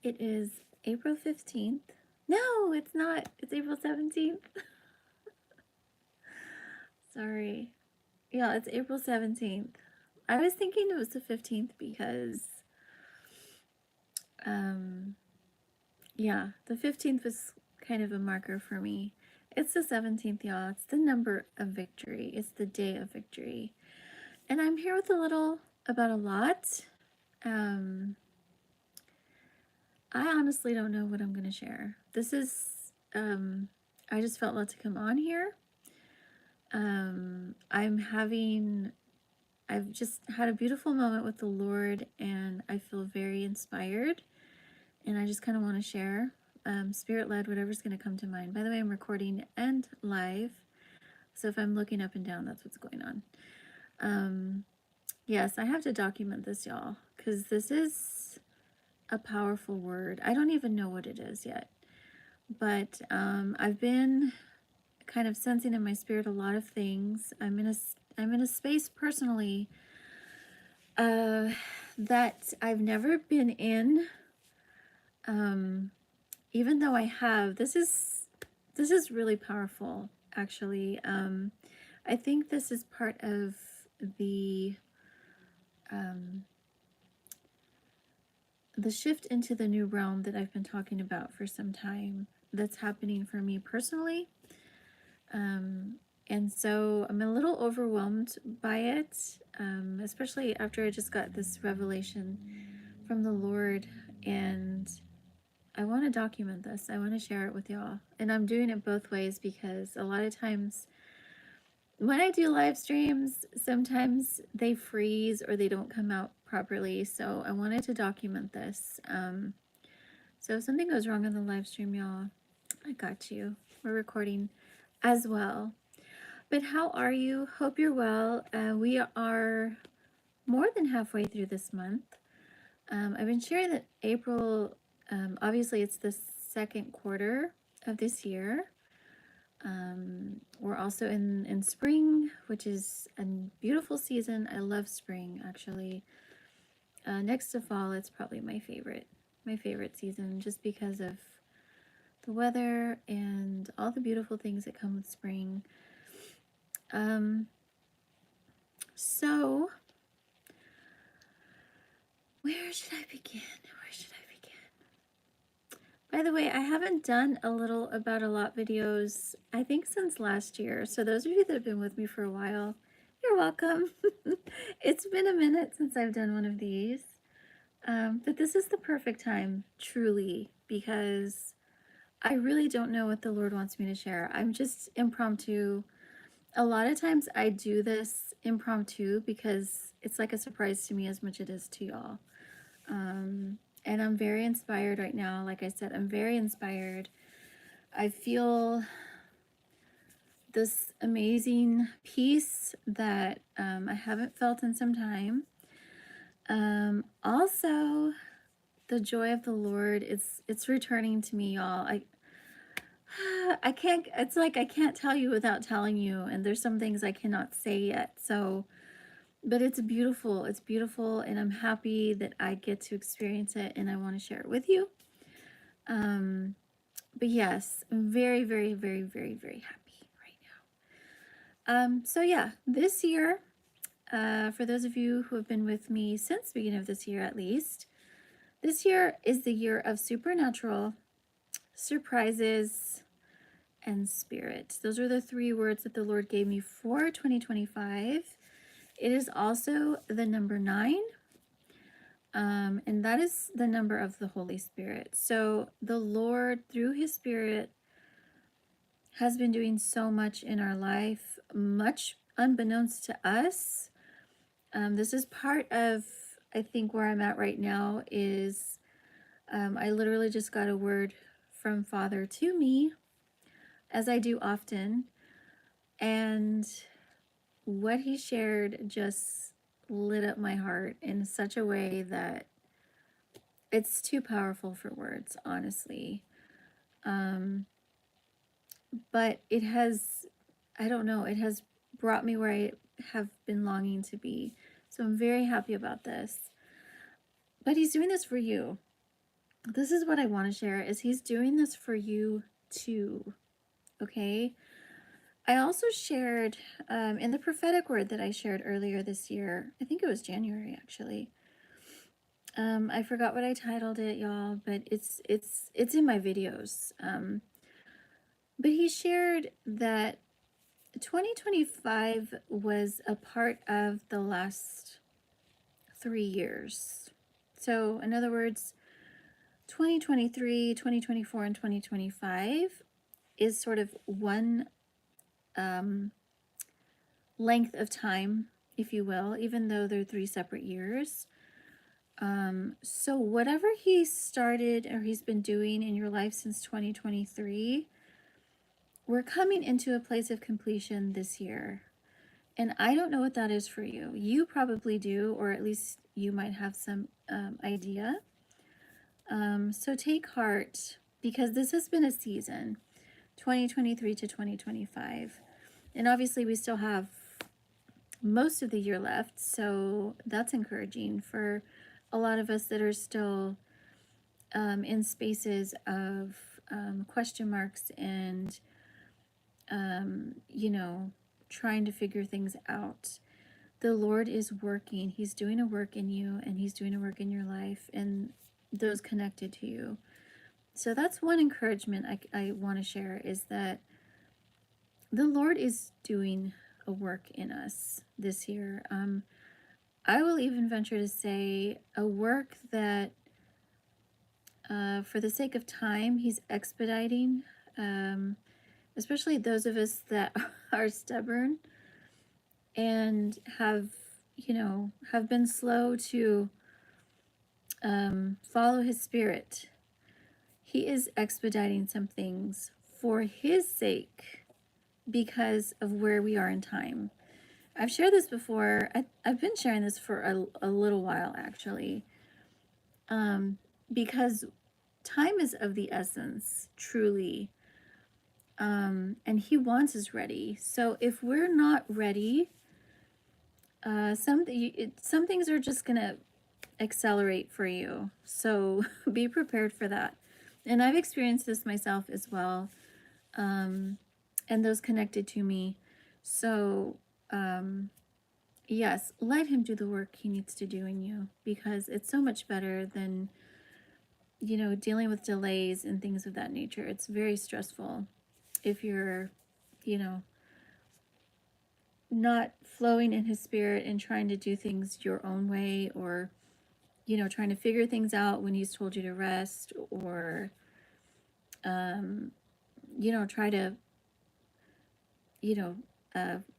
It is April 15th. No, it's not. It's April 17th. Sorry. Yeah, it's April 17th. I was thinking it was the 15th because, yeah, the 15th was kind of a marker for me. It's the 17th, y'all. It's the number of victory. It's the day of victory. And I'm here with a little about a lot. I honestly don't know what I'm going to share. This is, I just felt led to come on here. I've just had a beautiful moment with the Lord, and I feel very inspired, and I just kind of want to share, spirit-led, whatever's going to come to mind. By the way, I'm recording and live, so if I'm looking up and down, that's what's going on. Yes, I have to document this, y'all, because this is a powerful word. I don't even know what it is yet, but I've been kind of sensing in my spirit a lot of things. I'm in a space personally that I've never been in. Even though I have, this is really powerful, actually. I think this is part of the shift into the new realm that I've been talking about for some time, that's happening for me personally. And so I'm a little overwhelmed by it, especially after I just got this revelation from the Lord, and I want to document this. I want to share it with y'all. And I'm doing it both ways because a lot of times when I do live streams, sometimes they freeze or they don't come out properly. So I wanted to document this. So if something goes wrong on the live stream, y'all, I got you. We're recording as well. But how are you? Hope you're well. We are more than halfway through this month. I've been sharing that April, obviously it's the second quarter of this year. We're also in spring, which is a beautiful season. I love spring, actually. Next to fall, it's probably my favorite season, just because of the weather and all the beautiful things that come with spring. So where should I begin? By the way, I haven't done a little about a lot videos, I think, since last year. So those of you that have been with me for a while, you're welcome. It's been a minute since I've done one of these. But this is the perfect time, truly, because I really don't know what the Lord wants me to share. I'm just impromptu. A lot of times I do this impromptu because it's like a surprise to me as much as it is to y'all. And I'm very inspired right now. Like I said, I'm very inspired. I feel this amazing peace that I haven't felt in some time. Also, the joy of the Lord, it's returning to me, y'all. I can't, it's like I can't tell you without telling you, and there's some things I cannot say yet. So, but it's beautiful, and I'm happy that I get to experience it, and I want to share it with you. But yes, I'm very, very, very, very, very happy right now. So yeah, this year, for those of you who have been with me since the beginning of this year at least, this year is the year of supernatural, surprises, and spirit. Those are the three words that the Lord gave me for 2025. It is also the number 9. And that is the number of the Holy Spirit. So the Lord, through his Spirit, has been doing so much in our life, much unbeknownst to us. This is part of, I think, where I'm at right now is I literally just got a word from Father to me, as I do often. And what he shared just lit up my heart in such a way that it's too powerful for words, honestly. But it has, I don't know, it has brought me where I have been longing to be. So I'm very happy about this. But he's doing this for you. this is what I want to share, is he's doing this for you too, okay? I also shared in the prophetic word that I shared earlier this year, I think it was January actually. I forgot what I titled it, y'all, but it's in my videos. But he shared that 2025 was a part of the last 3 years. So, in other words, 2023, 2024, and 2025 is sort of one length of time, if you will, even though they're 3 separate years. So whatever he started or he's been doing in your life since 2023, we're coming into a place of completion this year. And I don't know what that is for you. You probably do, or at least you might have some idea. So take heart, because this has been a season, 2023 to 2025. And obviously we still have most of the year left, so that's encouraging for a lot of us that are still in spaces of question marks and, you know, trying to figure things out. The Lord is working. He's doing a work in you, and he's doing a work in your life and those connected to you. So that's one encouragement I want to share, is that the Lord is doing a work in us this year. I will even venture to say a work that, for the sake of time, he's expediting, especially those of us that are stubborn and have, you know, have been slow to follow his spirit. He is expediting some things for his sake because of where we are in time. I've shared this before. I've been sharing this for a little while, actually, because time is of the essence, truly. And he wants us ready. So if we're not ready, some things are just going to accelerate for you. So be prepared for that. And I've experienced this myself as well, and those connected to me. So, yes, let him do the work he needs to do in you, because it's so much better than, you know, dealing with delays and things of that nature. It's very stressful if you're, you know, not flowing in his spirit and trying to do things your own way, or, you know, trying to figure things out when he's told you to rest, or, you know, try to, you know,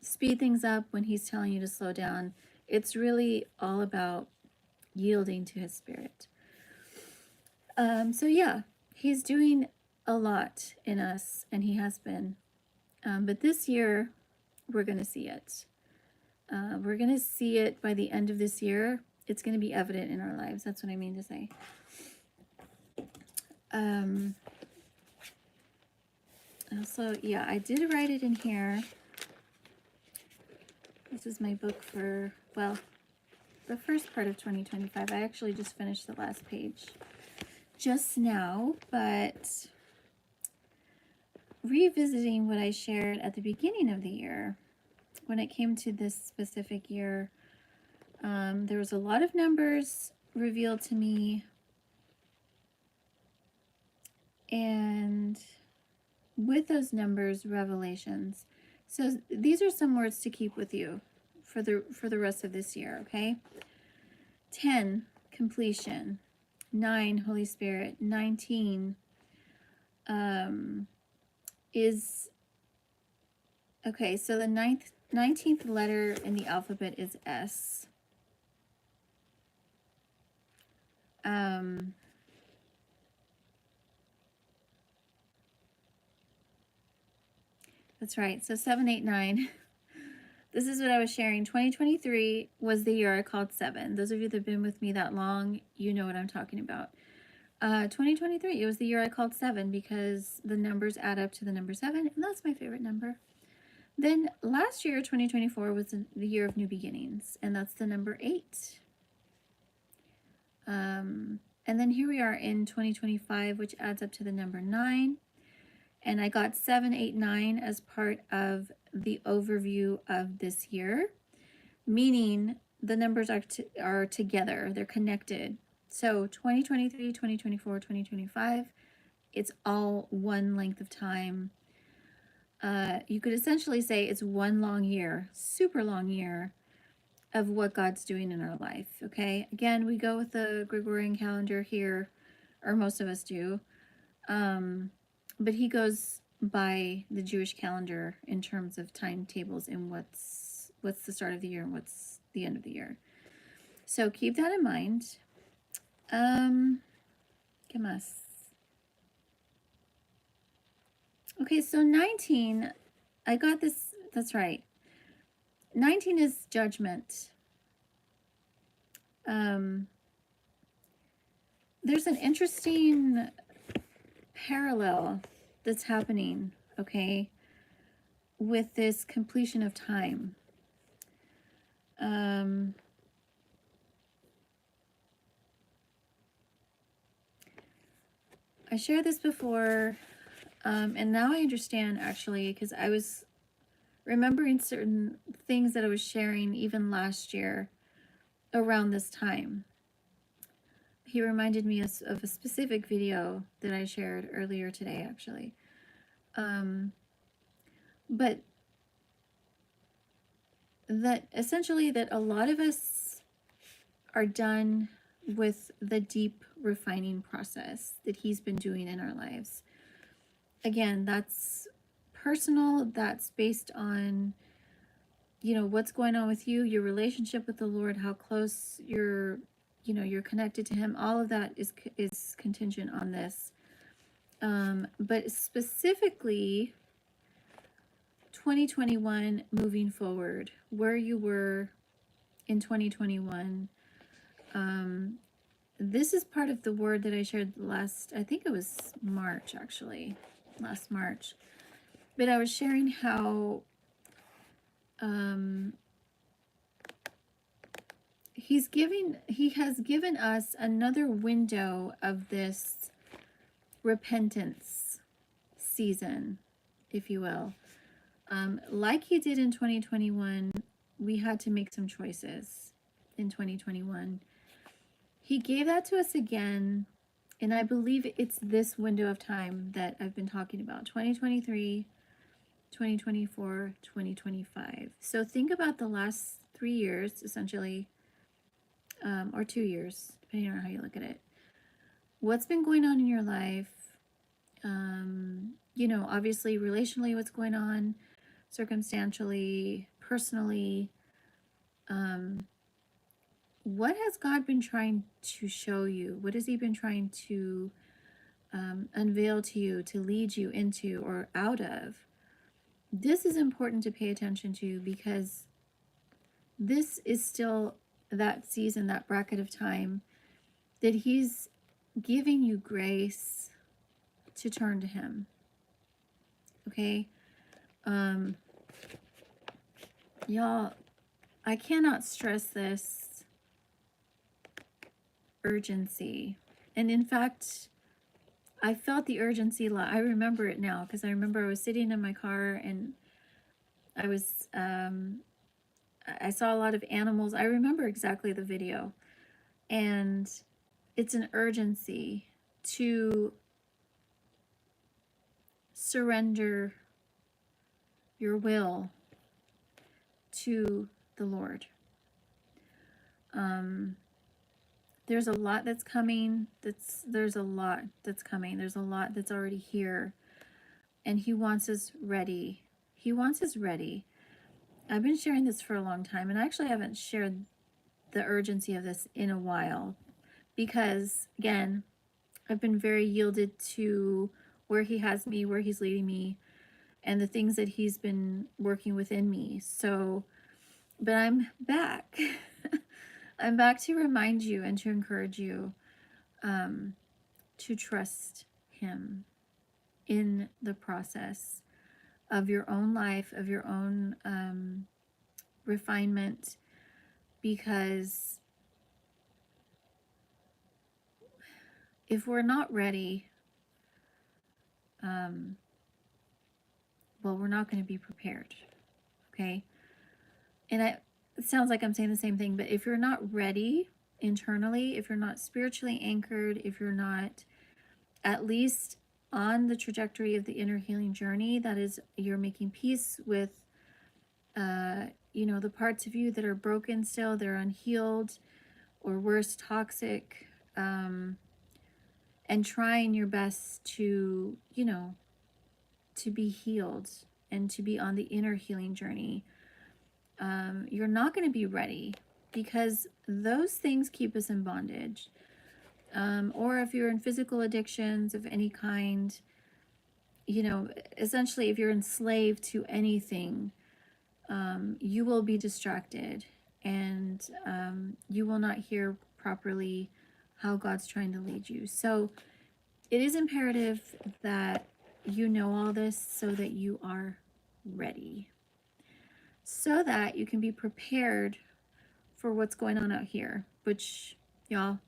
speed things up when he's telling you to slow down. It's really all about yielding to his spirit. So yeah, he's doing a lot in us, and he has been. But this year, we're going to see it. We're going to see it by the end of this year. It's going to be evident in our lives. That's what I mean to say. Also, yeah, I did write it in here. This is my book for, well, the first part of 2025. I actually just finished the last page just now, but revisiting what I shared at the beginning of the year, when it came to this specific year, there was a lot of numbers revealed to me, and with those numbers, revelations. So these are some words to keep with you for the rest of this year, okay? 10, completion. 9, Holy Spirit. 19 is, okay, so the 19th letter in the alphabet is S. That's right. So 7, 8, 9. This is what I was sharing. 2023 was the year I called 7. Those of you that have been with me that long, you know what I'm talking about. 2023, it was the year I called 7, because the numbers add up to the number 7, and that's my favorite number. Then last year, 2024, was the year of new beginnings, and that's the number 8. And then here we are in 2025, which adds up to the number 9. And I got 7, 8, 9 as part of the overview of this year, meaning the numbers are together, they're connected. So 2023, 2024, 2025, it's all one length of time. You could essentially say it's one long year, super long year of what God's doing in our life, okay? Again, we go with the Gregorian calendar here, or most of us do, but he goes by the Jewish calendar in terms of timetables and what's the start of the year and what's the end of the year. So keep that in mind. ¿Qué más? Okay, so 19, I got this, that's right. 19 is judgment. There's an interesting parallel that's happening, okay, with this completion of time. I shared this before, and now I understand, actually, because I was remembering certain things that I was sharing even last year around this time. He reminded me of a specific video that I shared earlier today, actually. But that essentially that a lot of us are done with the deep refining process that he's been doing in our lives. Again, that's personal, that's based on, you know, what's going on with you, your relationship with the Lord, how close you're connected to him. All of that is contingent on this. But specifically 2021 moving forward, where you were in 2021. This is part of the word that I shared last, I think it was March, actually, last March. But I was sharing how he has given us another window of this repentance season, if you will. Like he did in 2021, we had to make some choices in 2021. He gave that to us again, and I believe it's this window of time that I've been talking about, 2023, 2024, 2025. So think about the last 3 years, essentially, or 2 years, depending on how you look at it. What's been going on in your life? You know, obviously, relationally, what's going on, circumstantially, personally. What has God been trying to show you? What has he been trying to unveil to you, to lead you into or out of? This is important to pay attention to, because this is still that season, that bracket of time that he's giving you grace to turn to him. Okay? Y'all, I cannot stress this urgency. And in fact, I felt the urgency. I remember it now, because I remember I was sitting in my car and I was, I saw a lot of animals. I remember exactly the video. And it's an urgency to surrender your will to the Lord. There's a lot that's coming. There's a lot that's coming. There's a lot that's already here. And he wants us ready. He wants us ready. I've been sharing this for a long time, and I actually haven't shared the urgency of this in a while, because, again, I've been very yielded to where he has me, where he's leading me, and the things that he's been working within me. So, but I'm back. I'm back to remind you and to encourage you to trust him in the process of your own life, of your own refinement, because if we're not ready, well, we're not going to be prepared. Okay. And it sounds like I'm saying the same thing, but if you're not ready internally, if you're not spiritually anchored, if you're not at least on the trajectory of the inner healing journey, that is, you're making peace with, the parts of you that are broken still, they're unhealed, or worse, toxic, and trying your best to, to be healed and to be on the inner healing journey, you're not going to be ready, because those things keep us in bondage. Or if you're in physical addictions of any kind, essentially if you're enslaved to anything, you will be distracted, and you will not hear properly how God's trying to lead you. So it is imperative that you know all this so that you are ready, so that you can be prepared for what's going on out here, which, y'all,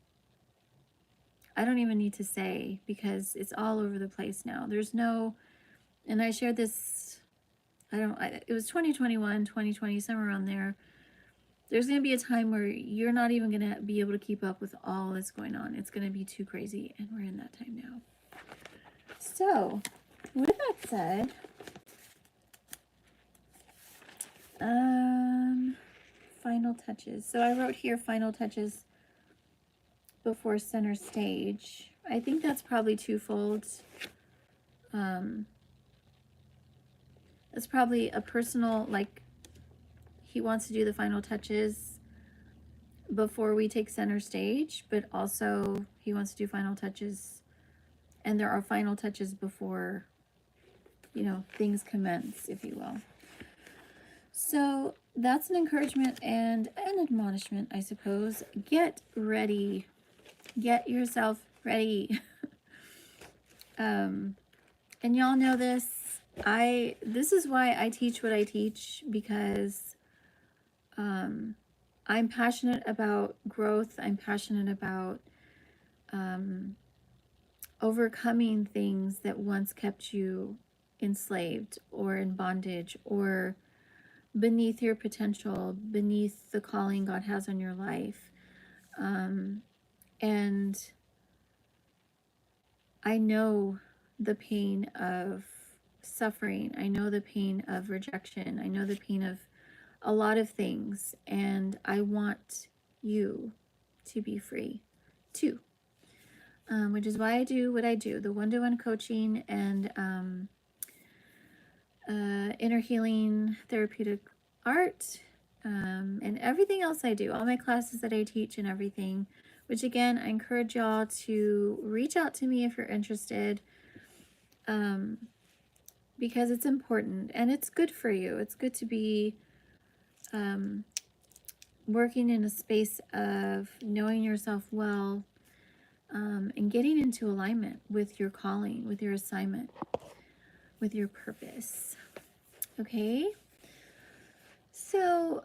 I don't even need to say, because it's all over the place now. There's no, and I shared this, it was 2021, 2020, somewhere around there. There's going to be a time where you're not even going to be able to keep up with all that's going on. It's going to be too crazy, and we're in that time now. So, with that said, final touches. So I wrote here final touches before center stage. I think that's probably twofold. It's probably a personal, like, he wants to do the final touches before we take center stage, but also he wants to do final touches, and there are final touches before, things commence, if you will. So that's an encouragement and an admonishment, I suppose. Get ready. Get yourself ready. And y'all know this. This is why I teach what I teach, because I'm passionate about growth. I'm passionate about overcoming things that once kept you enslaved or in bondage or beneath your potential, beneath the calling God has on your life. And I know the pain of suffering. I know the pain of rejection. I know the pain of a lot of things. And I want you to be free too. Which is why I do what I do, the one-to-one coaching and inner healing, therapeutic art, and everything else I do, all my classes that I teach and everything, which again, I encourage y'all to reach out to me if you're interested, because it's important and it's good for you. It's good to be working in a space of knowing yourself well, and getting into alignment with your calling, with your assignment, with your purpose. Okay? So,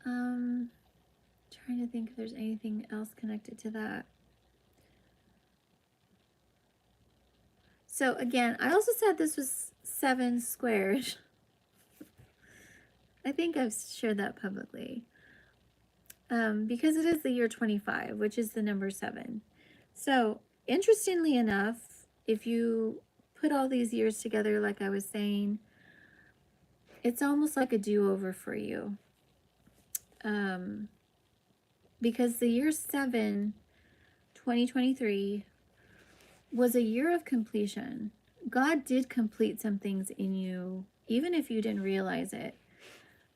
trying to think if there's anything else connected to that. So again, I also said this was 7 squared. I think I've shared that publicly. Because it is the year 25, which is the number 7. So interestingly enough, if you put all these years together, like I was saying, it's almost like a do-over for you. Because the year 7, 2023, was a year of completion. God did complete some things in you, even if you didn't realize it.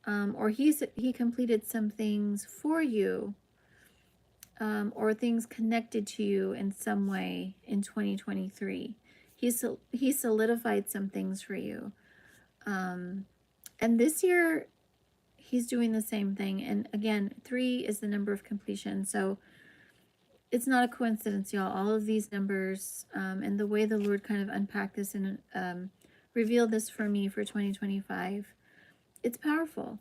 Or he completed some things for you, or things connected to you in some way in 2023. He solidified some things for you. And this year, he's doing the same thing. And again, 3 is the number of completion. So it's not a coincidence, y'all. All of these numbers, and the way the Lord kind of unpacked this and revealed this for me for 2025, it's powerful.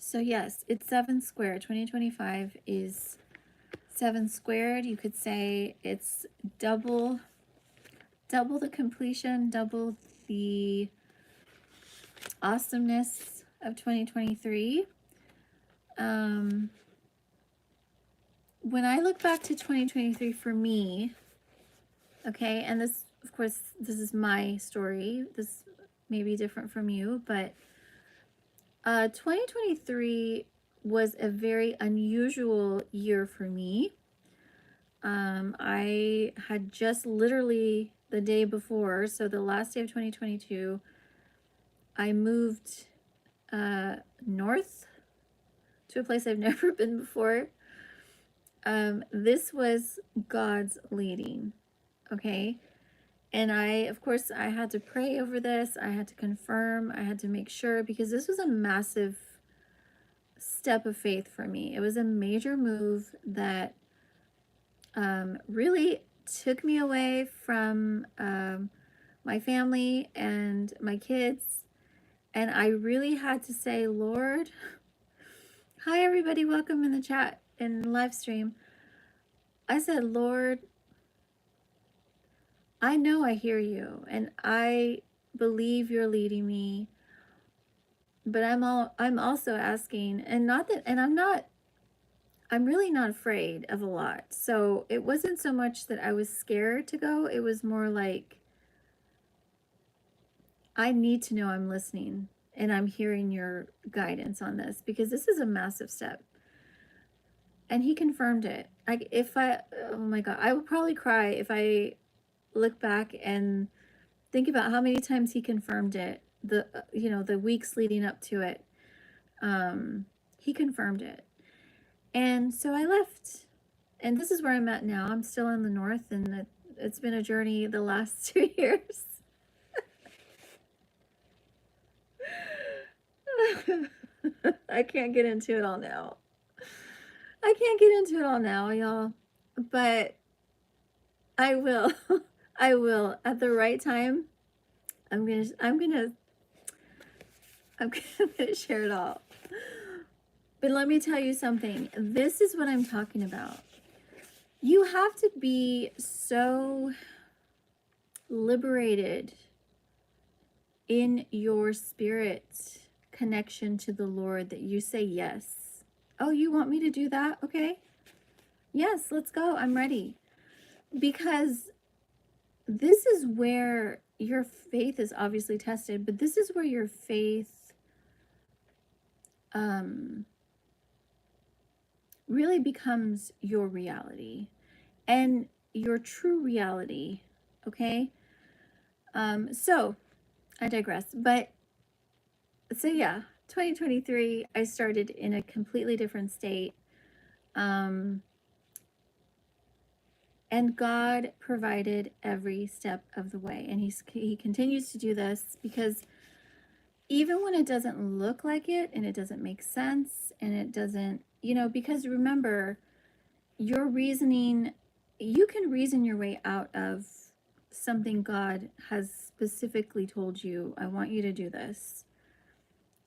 So yes, it's 7 squared. 2025 is 7 squared. You could say it's double the completion, double the awesomeness of 2023. When I look back to 2023 for me, okay, and this, of course, this is my story. This may be different from you, but 2023 was a very unusual year for me. I had just literally the day before, so the last day of 2022, I moved north to a place I've never been before. This was God's leading, okay? And of course, I had to pray over this. I had to confirm. I had to make sure, because this was a massive step of faith for me. It was a major move that really took me away from my family and my kids. And I really had to say, Lord, hi everybody, welcome in the chat and live stream. I said, Lord, I know I hear you and I believe you're leading me, but I'm also asking, and not that, and I'm really not afraid of a lot. So it wasn't so much that I was scared to go. It was more like, I need to know I'm listening and I'm hearing your guidance on this, because this is a massive step. And he confirmed it. Oh my God, I would probably cry if I look back and think about how many times he confirmed it. The weeks leading up to it, he confirmed it. And so I left, and this is where I'm at now. I'm still in the north, and it's been a journey the last 2 years. I can't get into it all now. Y'all. But I will. I will at the right time. I'm gonna share it all. But let me tell you something. This is what I'm talking about. You have to be so liberated in your spirit connection to the Lord that you say yes. Oh, you want me to do that? Okay. Yes, let's go. I'm ready. Because this is where your faith is obviously tested, but this is where your faith really becomes your reality and your true reality. Okay. So I digress, but so yeah, 2023, I started in a completely different state. And God provided every step of the way. And he continues to do this, because even when it doesn't look like it, and it doesn't make sense, and it doesn't, because remember, your reasoning, you can reason your way out of something God has specifically told you. I want you to do this.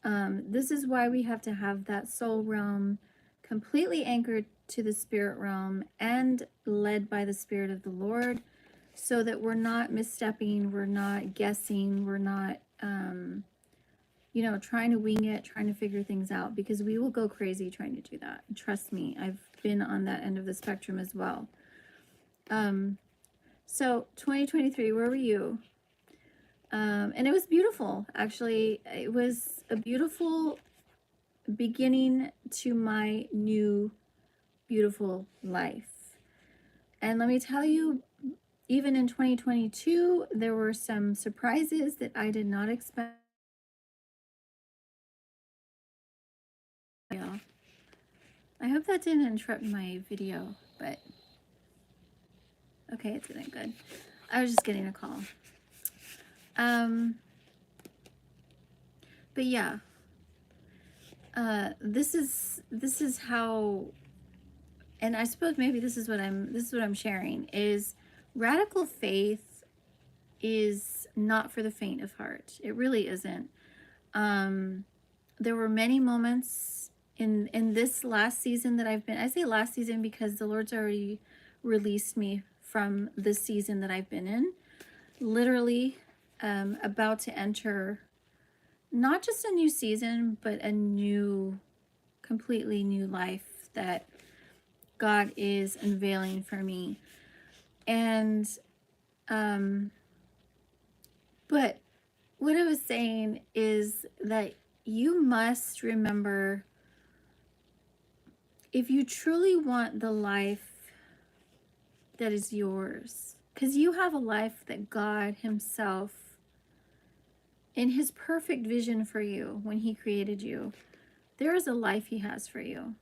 This is why we have to have that soul realm completely anchored to the spirit realm and led by the Spirit of the Lord, so that we're not misstepping, we're not guessing, we're not trying to wing it, trying to figure things out, because we will go crazy trying to do that. Trust me, I've been on that end of the spectrum as well. So 2023, where were you? And it was beautiful, actually. It was a beautiful beginning to my new beautiful life. And let me tell you, even in 2022, there were some surprises that I did not expect. I hope that didn't interrupt my video, but okay, it's getting good. I was just getting a call. But yeah, this is how, and I suppose maybe this is what I'm sharing, is radical faith is not for the faint of heart. It really isn't. there were many moments in this last season that I say last season because the Lord's already released me from this season that I've been in. Literally about to enter not just a new season, but a new, completely new life that God is unveiling for me. And but what I was saying is that you must remember, if you truly want the life that is yours, because you have a life that God himself, in his perfect vision for you when he created you, there is a life he has for you.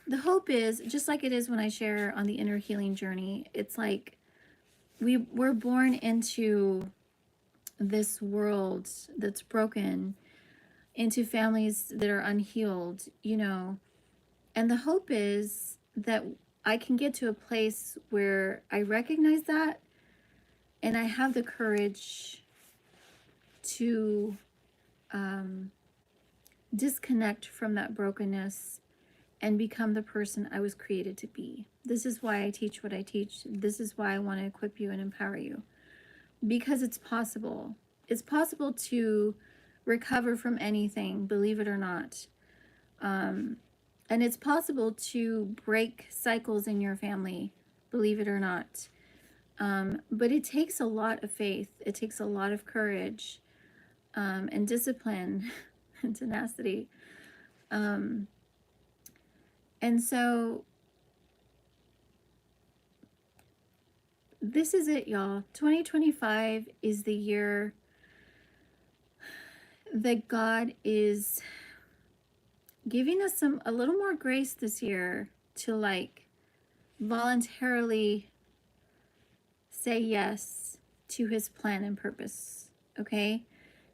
The hope is, just like it is when I share on the inner healing journey, it's like we're born into this world that's broken, into families that are unhealed, you know. And the hope is that I can get to a place where I recognize that and I have the courage to disconnect from that brokenness and become the person I was created to be. This is why I teach what I teach. This is why I want to equip you and empower you. Because it's possible. It's possible to recover from anything, believe it or not. And it's possible to break cycles in your family, believe it or not. But it takes a lot of faith. It takes a lot of courage and discipline and tenacity. And so this is it, y'all. 2025 is the year that God is giving us a little more grace this year to like voluntarily say yes to his plan and purpose. Okay.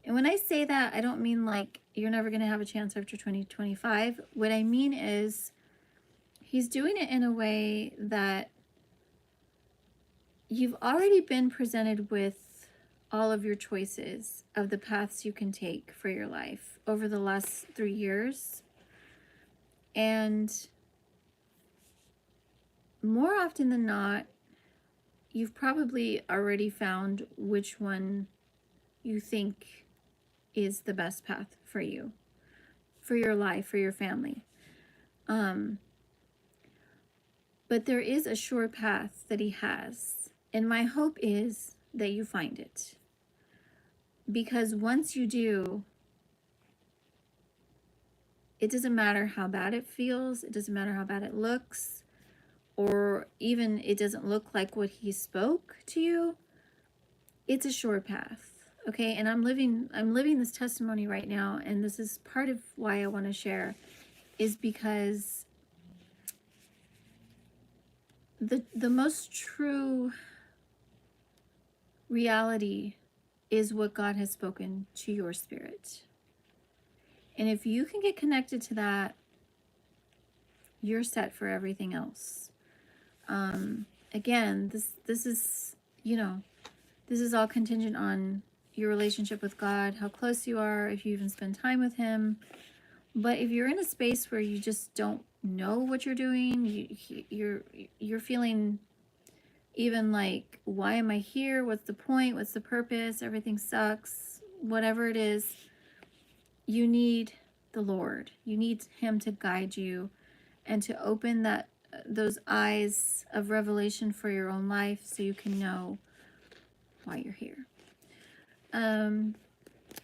And when I say that, I don't mean like you're never going to have a chance after 2025. What I mean is he's doing it in a way that you've already been presented with all of your choices of the paths you can take for your life over the last 3 years. And more often than not, you've probably already found which one you think is the best path for you, for your life, for your family. But there is a sure path that he has. And my hope is that you find it. Because once you do, it doesn't matter how bad it feels. It doesn't matter how bad it looks. Or even it doesn't look like what he spoke to you. It's a sure path. Okay, and I'm living this testimony right now, and this is part of why I want to share, is because the most true reality is what God has spoken to your spirit. And if you can get connected to that, you're set for everything else. Again, this is, you know, this is all contingent on your relationship with God, how close you are, if you even spend time with him. But if you're in a space where you just don't know what you're doing, you're feeling even like, why am I here? What's the point? What's the purpose? Everything sucks. Whatever it is, you need the Lord. You need him to guide you and to open those eyes of revelation for your own life so you can know why you're here.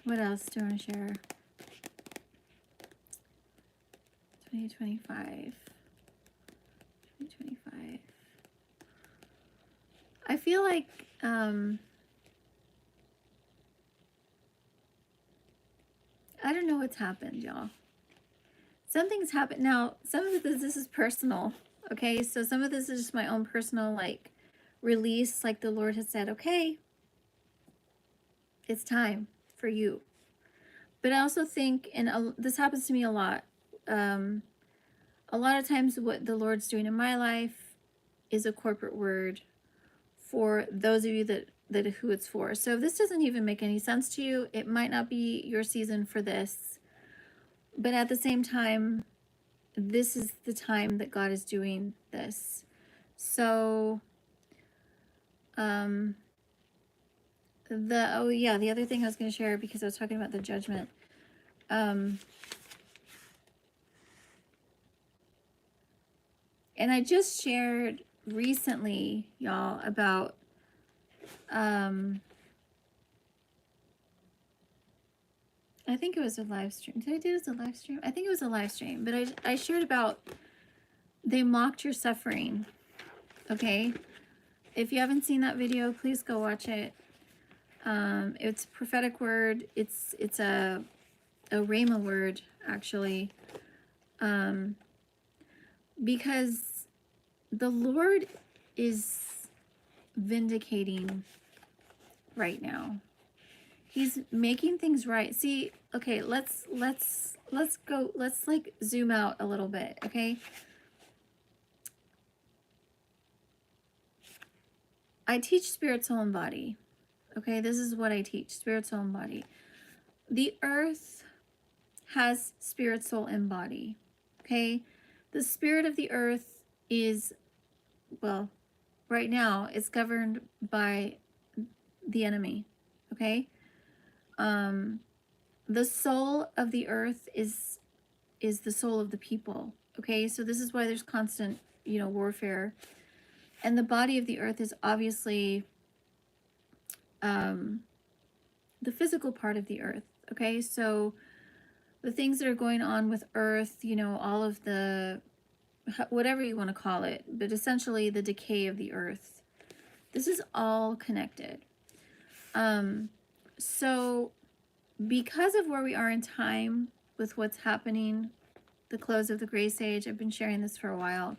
What else do I want to share? 2025. I feel like I don't know what's happened, y'all. Something's happened. Now, some of this is personal, okay? So some of this is just my own personal, like, release. Like the Lord has said, okay, it's time for you. But I also think, and this happens to me a lot of times what the Lord's doing in my life is a corporate word for those of you that who it's for. So if this doesn't even make any sense to you, it might not be your season for this. but at the same time, this is the time that God is doing this. So, the other thing I was going to share, because I was talking about the judgment. And I just shared recently, y'all, about I think it was a live stream. Did I do it as a live stream? I think it was a live stream, but I shared about they mocked your suffering. Okay, if you haven't seen that video, please go watch it. It's a prophetic word. It's a rhema word, actually, because the Lord is vindicating right now. He's making things right. See, okay, let's go, let's like zoom out a little bit, okay? I teach spirit, soul, and body. Okay, this is what I teach, spirit, soul, and body. The earth has spirit, soul, and body. Okay, the spirit of the earth is, well, right now it's governed by the enemy. Okay, the soul of the earth is the soul of the people. Okay, so this is why there's constant, warfare. And the body of the earth is obviously the physical part of the earth. Okay, so the things that are going on with earth, all of the, whatever you want to call it, but essentially the decay of the earth. This is all connected. So because of where we are in time with what's happening, the close of the grace age, I've been sharing this for a while.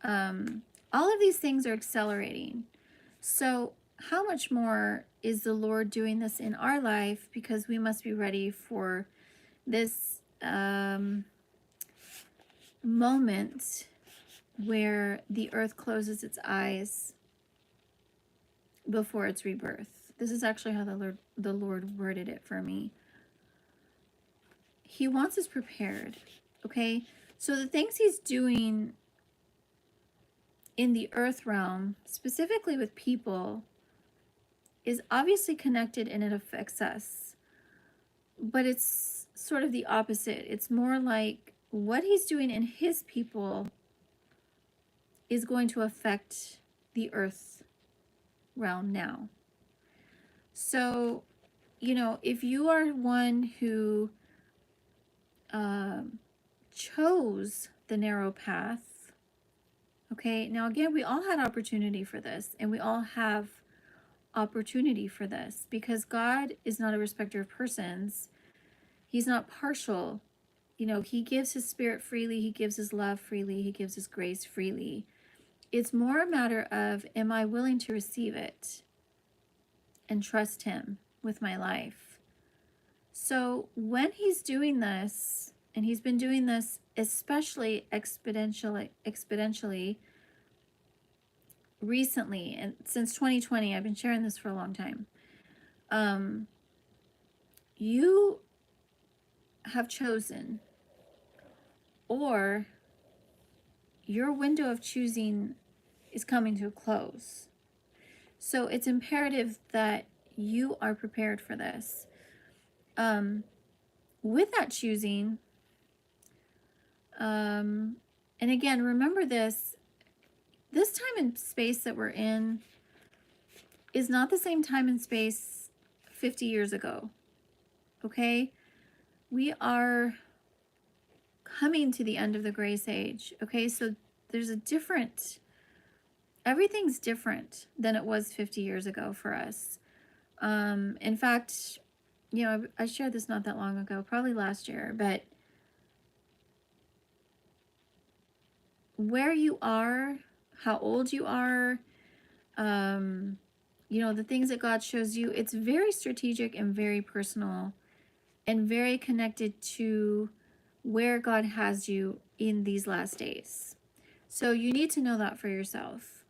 All of these things are accelerating. So how much more is the Lord doing this in our life? Because we must be ready for this moment where the earth closes its eyes before its rebirth. This is actually how the Lord worded it for me. He wants us prepared, okay? So the things he's doing in the earth realm, specifically with people, is obviously connected and it affects us. But it's sort of the opposite. It's more like what he's doing in his people is going to affect the earth realm now. So, if you are one who chose the narrow path, okay, now again, we all had opportunity for this, and we all have opportunity for this, because God is not a respecter of persons. He's not partial. He gives his spirit freely, he gives his love freely, he gives his grace freely. It's more a matter of, am I willing to receive it and trust him with my life? So when he's doing this, and he's been doing this especially exponentially recently, and since 2020, I've been sharing this for a long time. You have chosen, or your window of choosing is coming to a close. So it's imperative that you are prepared for this. With that choosing, and again, remember this time and space that we're in is not the same time and space 50 years ago. Okay? We are coming to the end of the grace age. Okay? So there's everything's different than it was 50 years ago for us. In fact, I shared this not that long ago, probably last year, but where you are, how old you are, the things that God shows you, it's very strategic and very personal and very connected to where God has you in these last days. So you need to know that for yourself.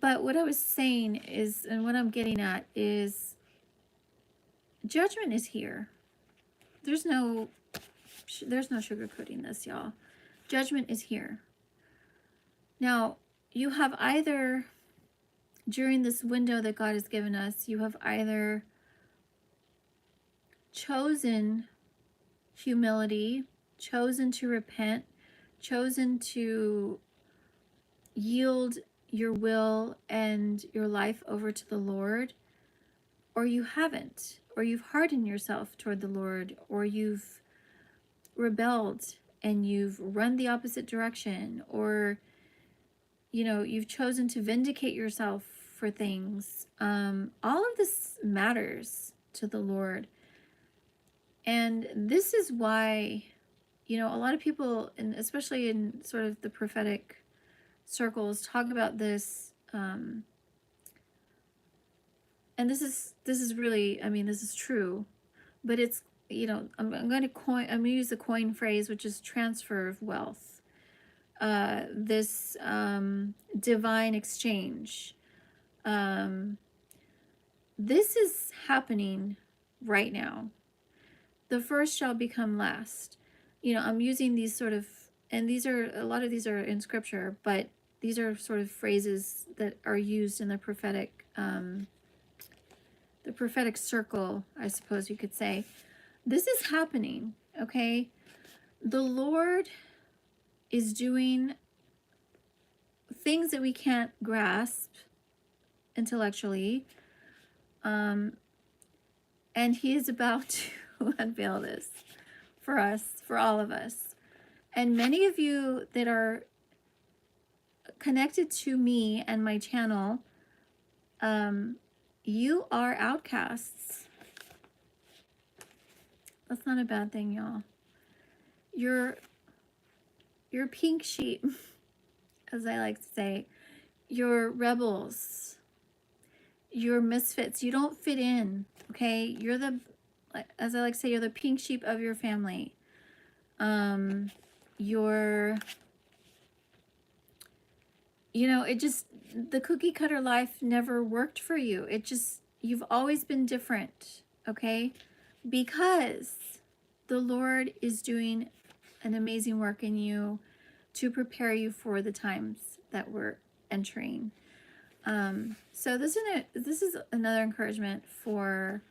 But what I was saying is, and what I'm getting at is, judgment is here. There's no sugarcoating this, y'all. Judgment is here. Now, you have either, during this window that God has given us, you have either chosen humility, chosen to repent, chosen to yield your will and your life over to the Lord, or you haven't, or you've hardened yourself toward the Lord, or you've rebelled and you've run the opposite direction, or you've chosen to vindicate yourself for things. All of this matters to the Lord. And this is why, a lot of people, and especially in sort of the prophetic circles, talk about this. And this is really, this is true, but it's, I'm going to use the coin phrase, which is transfer of wealth. This divine exchange. This is happening right now. The first shall become last. I'm using these sort of, and a lot of these are in scripture, but these are sort of phrases that are used in the prophetic circle, I suppose you could say. This is happening, okay? The Lord is doing things that we can't grasp intellectually, and He is about to unveil this for us, for all of us. And many of you that are connected to me and my channel, you are outcasts. That's not a bad thing, y'all. You're pink sheep, as I like to say. You're rebels. You're misfits. You don't fit in, okay? You're the, as I like to say, you're the pink sheep of your family. It just, the cookie cutter life never worked for you. You've always been different, okay? Because the Lord is doing an amazing work in you to prepare you for the times that we're entering. So this is another encouragement for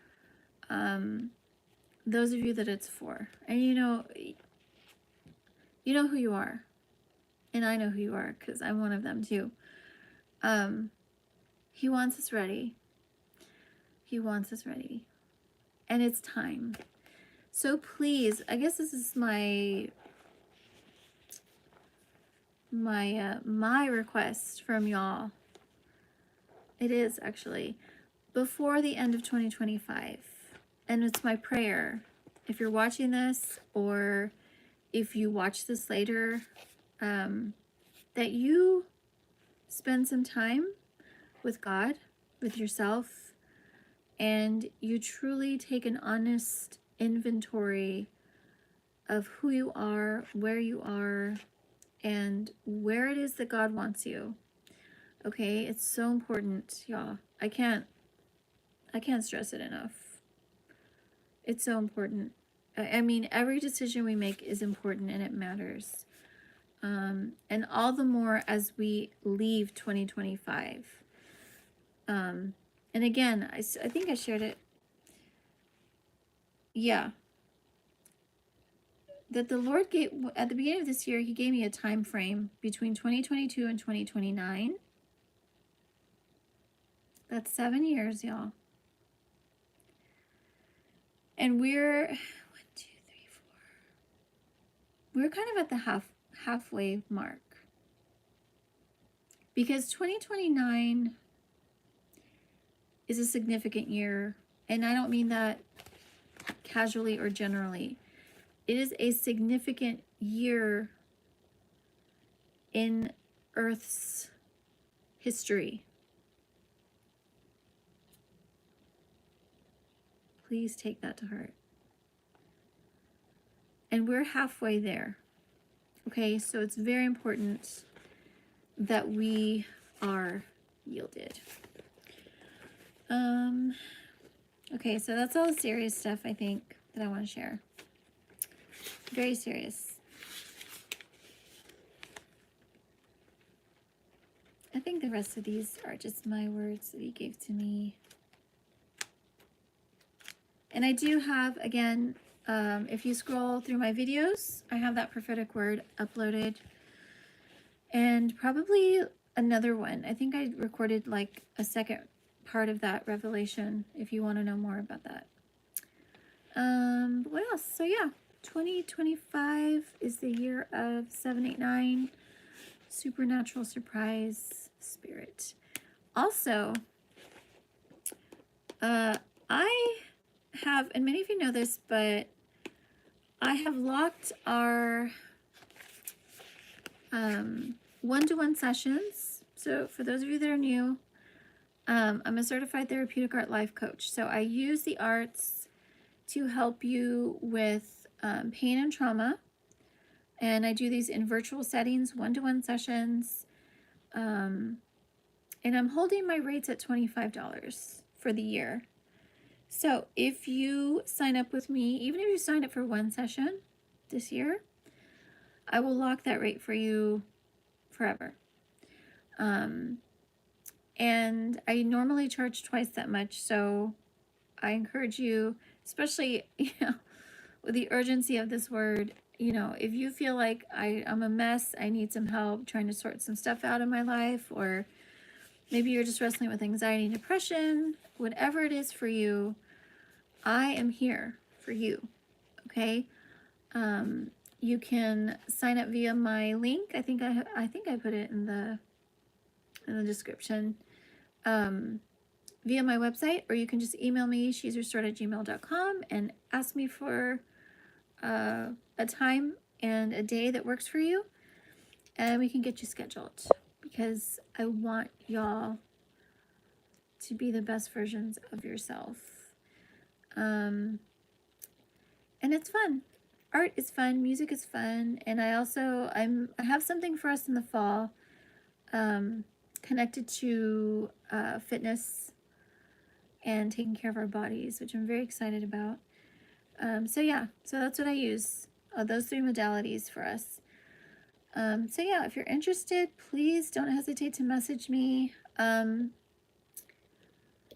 those of you that it's for. And you know who you are. And I know who you are, because I'm one of them too. He wants us ready. He wants us ready. And it's time. So please, I guess this is my request from y'all. It is actually before the end of 2025. And it's my prayer. If you're watching this, or if you watch this later, that you spend some time with God, with yourself, and you truly take an honest inventory of who you are, where you are, and where it is that God wants you. Okay, it's so important, y'all. I can't stress it enough. It's so important. Every decision we make is important, and it matters. And all the more as we leave 2025. And again, I think I shared it. Yeah. That the Lord gave, at the beginning of this year, He gave me a time frame between 2022 and 2029. That's 7 years, y'all. And we're 1, 2, 3, 4. We're kind of at the halfway mark. Because 2029 is a significant year, and I don't mean that casually or generally. It is a significant year in Earth's history. Please take that to heart. And we're halfway there. Okay, so it's very important that we are yielded. Okay, so that's all the serious stuff I think that I want to share. Very serious. I think the rest of these are just my words that he gave to me. And I do have, again, if you scroll through my videos, I have that prophetic word uploaded. And probably another one. I think I recorded like a second part of that revelation if you want to know more about that. What else? So yeah, 2025 is the year of 789, supernatural surprise spirit. Also, I have, and many of you know this, but I have locked our one-to-one sessions. So for those of you that are new, I'm a certified therapeutic art life coach. So I use the arts to help you with pain and trauma. And I do these in virtual settings, one-to-one sessions. And I'm holding my rates at $25 for the year. So if you sign up with me, even if you sign up for one session this year, I will lock that rate for you forever. And I normally charge twice that much. So I encourage you, especially, with the urgency of this word, if you feel like I'm a mess, I need some help trying to sort some stuff out in my life, or maybe you're just wrestling with anxiety and depression, whatever it is for you, I am here for you. Okay. You can sign up via my link. I think I put it in the description, via my website, or you can just email me, shesrestored@gmail.com, and ask me for a time and a day that works for you, and we can get you scheduled, because I want y'all to be the best versions of yourself. And it's fun. Art is fun, music is fun, and I have something for us in the fall, connected to fitness and taking care of our bodies, which I'm very excited about. So yeah, so that's what I use, those three modalities for us. So yeah, if you're interested, please don't hesitate to message me. And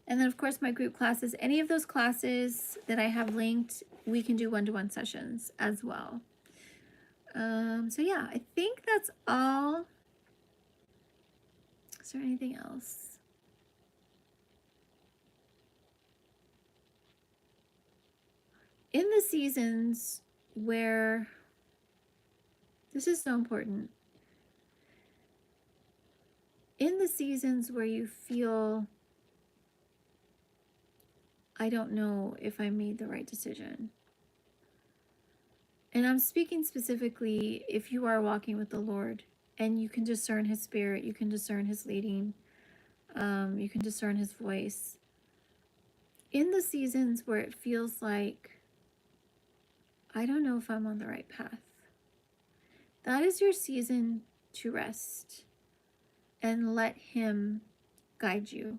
then of course my group classes, any of those classes that I have linked, we can do one-to-one sessions as well. So yeah, I think that's all. Is there anything else? In the seasons where, this is so important, in the seasons where you feel, I don't know if I made the right decision. And I'm speaking specifically if you are walking with the Lord and you can discern his spirit, you can discern his leading, you can discern his voice. In the seasons where it feels like, I don't know if I'm on the right path, that is your season to rest and let him guide you.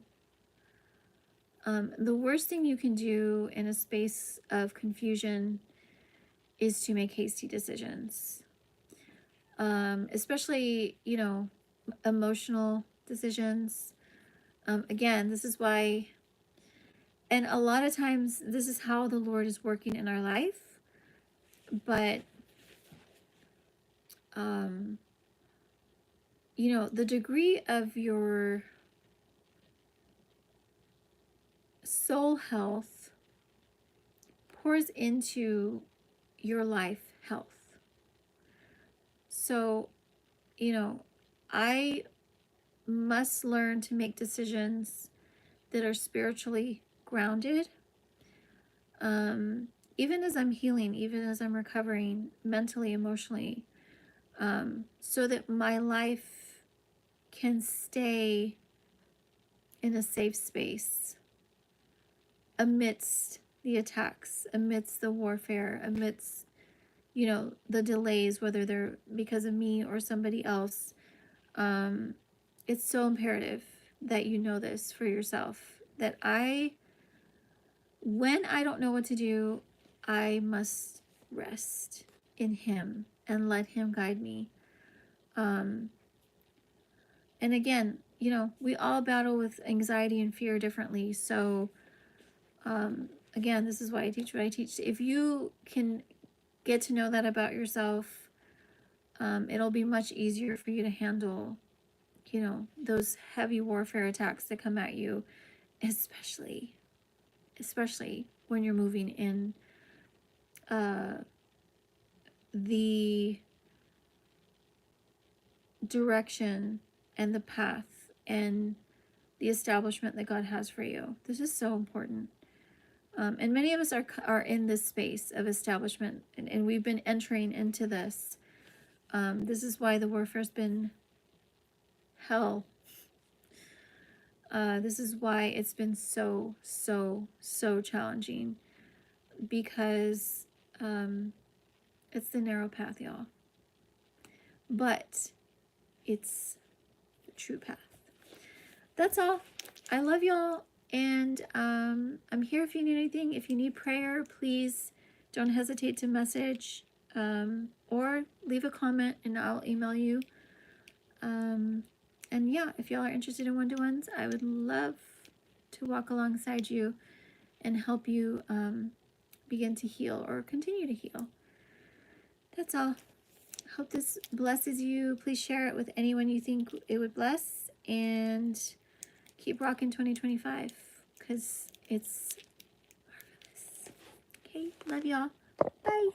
The worst thing you can do in a space of confusion is to make hasty decisions, especially, emotional decisions. Again, this is why, and a lot of times this is how the Lord is working in our life, but the degree of your soul health pours into your life health. So, I must learn to make decisions that are spiritually grounded, even as I'm healing, even as I'm recovering mentally, emotionally, so that my life can stay in a safe space amidst the attacks, amidst the warfare, amidst, the delays, whether they're because of me or somebody else. It's so imperative that you know this for yourself, that I when I don't know what to do, I must rest in Him and let Him guide me. And again, you know, we all battle with anxiety and fear differently. So, again, this is why I teach what I teach. If you can get to know that about yourself, it'll be much easier for you to handle, you know, those heavy warfare attacks that come at you, especially when you're moving in the direction and the path and the establishment that God has for you. This is so important. And many of us are in this space of establishment, and we've been entering into this. This is why the warfare's been hell. This is why it's been so challenging, because it's the narrow path, y'all. But it's the true path. That's all. I love y'all, and I'm here if you need anything. If you need prayer, please don't hesitate to message or leave a comment, and I'll email you. And yeah, if y'all are interested in one-to-ones, I would love to walk alongside you and help you begin to heal or continue to heal. That's all. Hope this blesses you. Please share it with anyone you think it would bless, and keep rocking 2025, because it's marvelous. Okay, love y'all. Bye.